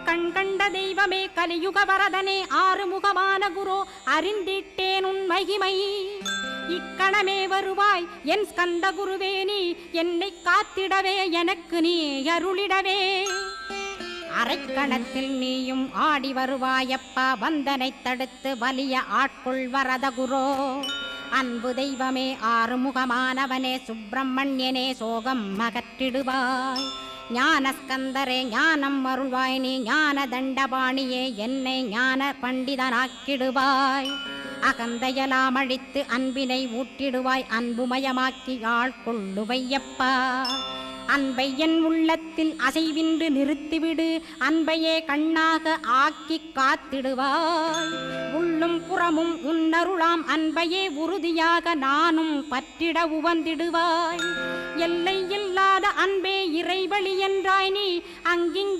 கண் கண்ட தெய்வமே கலியுக வரதனே ஆறுமுகமான குரு அறிந்திட்டேன் உன் மகிமை இக்கணமே வருவாய் என் ஸ்கந்த குருவே நீ என்னை காத்திடவே எனக்கு நீ அருளிடவே அரைக்கணத்தில் நீயும் ஆடி வருவாயப்பா வந்தனை தடுத்து வலிய ஆட்கொள் வரத குரோ அன்பு தெய்வமே ஆறுமுகமானவனே சுப்பிரமணியனே சோகம் அகற்றிடுவாய் ஞானஸ்கந்தரே ஞானம் அருள்வாய் நீ ஞான தண்டபாணியே என்னை ஞான பண்டிதனாக்கிடுவாய் அகந்தையலாம் அழித்து அன்பினை ஊட்டிடுவாய் அன்புமயமாக்கி ஆள்கொள்ளுவையப்பா அன்பை என் உள்ளத்தில் அசைவின்று நிறுத்திவிடு அன்பையே கண்ணாக ஆக்கி காத்திடுவாய் உள்ளும் புறமும் உன்னருளாம் அன்பையே உறுதியாக நானும் பற்றிட உவந்திடுவாய் எல்லை இல்லாத அன்பே இறைவழி என்றாய் நீ அங்கிங்